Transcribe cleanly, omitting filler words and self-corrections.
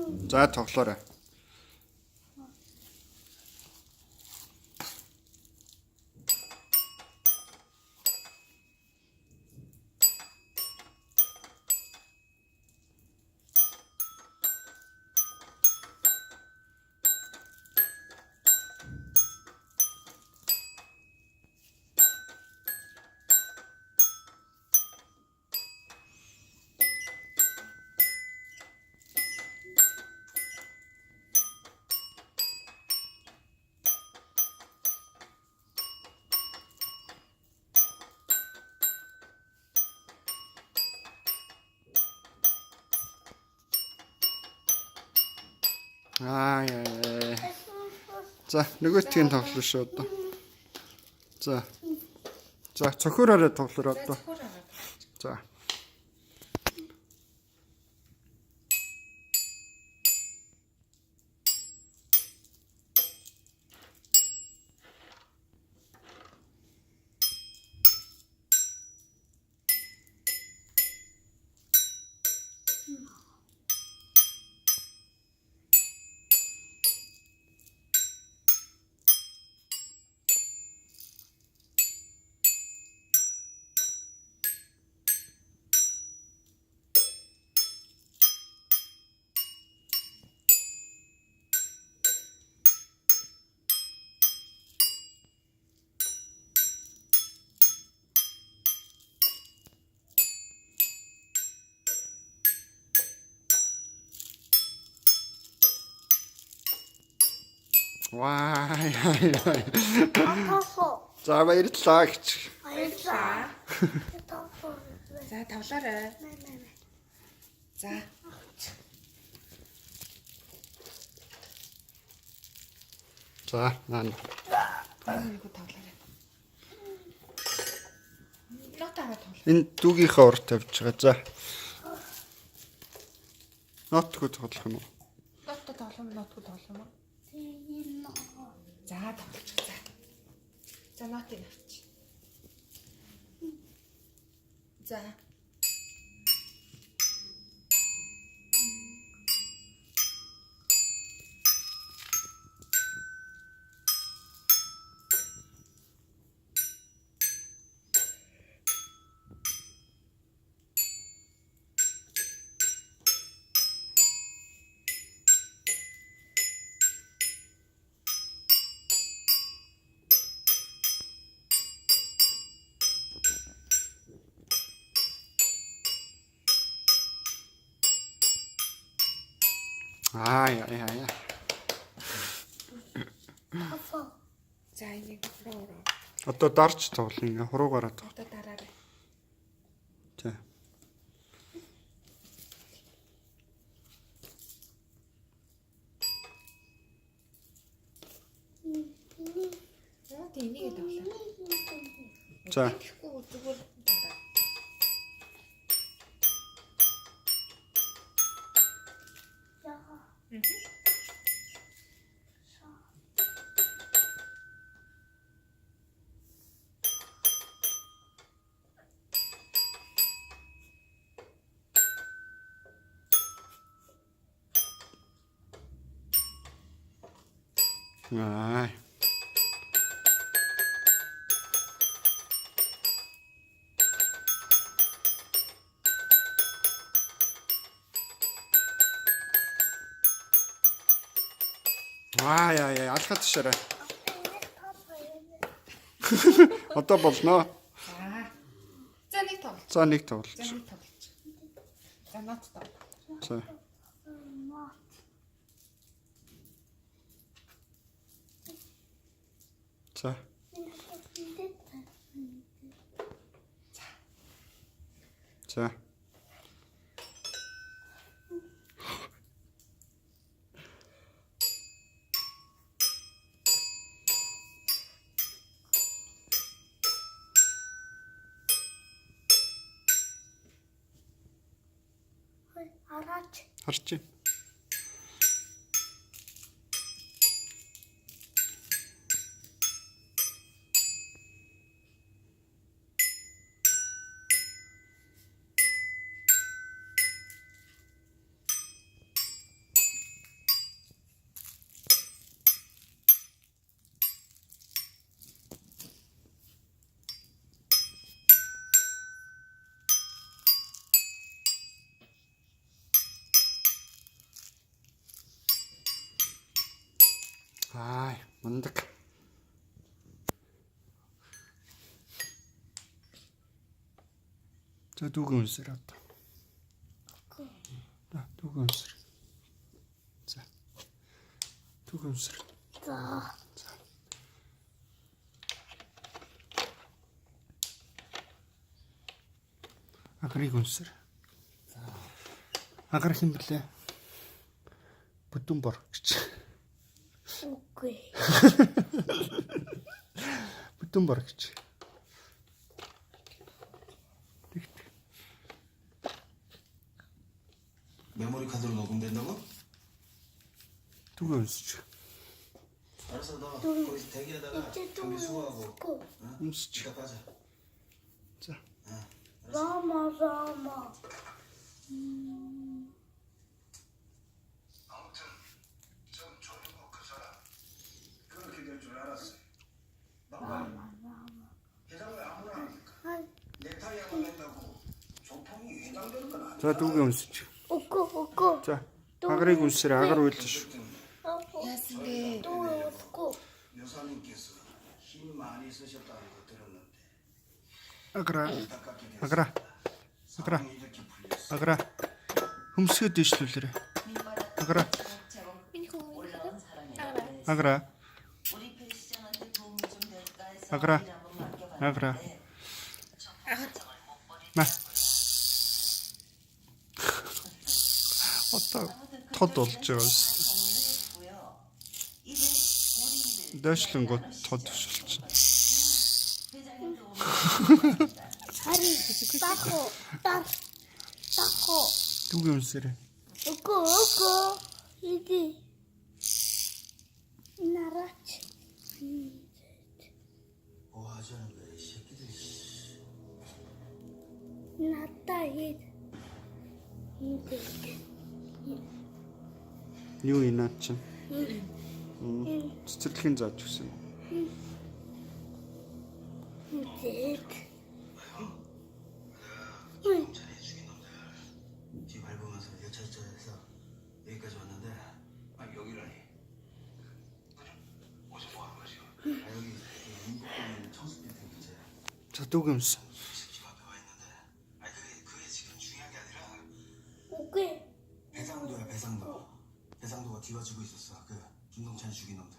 За тоглоорой. Яа. За нөгөөтгийн тоглоо шүү одоо. За. За цохиороо тоглоо одоо. За. Вай. За баярлалаа гэж. Баярлалаа. За тоглоорой. За. За наа. Нэг тоглоорой. Нотаваа тоглоо. Энэ дүүгийнхээ урд тавьж байгаа. За. Нотгүй тоглох юм уу? Ноттой тоглоом, нотгүй тоглоом уу? За тоглож. За. За нотыг авч. За. Яа. За энийг руу. Одоо дарж тоглоно. Хуруугаараа тоглоо. Одоо дараарай. За. За энийг тоглоо. За. Тэгэхгүй зүгээр дараа. Аа. Яа, алхаад ташаарай. Одоо болно. За нэг тоглоо. За нэг тоглож. За нэг тоглож. За нот тоглоо. За. За. За. Харч. 아이, 뭔데? 자, 누구 운세라다. 자, 누구 운세. 자, 누구 운세. 자, 아그리 운세. 아그리 힘들래. 붙든 버럭. 오케이. 붙든 버럭. 메모리 카드로 녹음된다고? 누구 운세. 알았어, 너 거기서 대기하다가 이제 또 장비 수거하고 있고. 운세. 이따 빠져. 자, 라마. 아무튼 좀 조용히 그 사람 그렇게 될 줄 알았어요. 회장을 아무나 합니까? 넥타이하고 낸다고 조폭이 회장되는 건 아니야. 자, 누구 운세. 오고. 자, 아그리 운세라. 아그리 올듯이. 야스네. 또 오고. 여사님께서 힘 많이 쓰셨다는 거 들었는데 아그라. 안타깝게 됐습니다. 아그라. 아그라. 상황이 이렇게 풀렸어. 아그라. 흠스가 되시들래. 아그라. 아그라. 아그라. 아그라. 마. 어따 더도 없죠. 내시는 거더 드실지. 다리 따고. 누구 운세래. 오고. 이게. 나라치. 뭐 하자는 거야 이 새끼들. 씨. 나따 이게. 뉴 이나쯤. 스틸킨 자주세요. 이제. 경찰이 죽인 놈들 뒤 밟으면서 여차저차해서 여기까지 왔는데 여기라니. 어제 뭐 하는 거지? 여기 인국동에 있는 청수 빌딩 근처에 자, 누구 운세. 이 새끼가 앞에 와 있는데 그게 지금 중요한 게 아니라 오케이. 배상도야 배상도. 배상도가 뒤와주고 있었어. 그 김동찬이 죽인 놈들.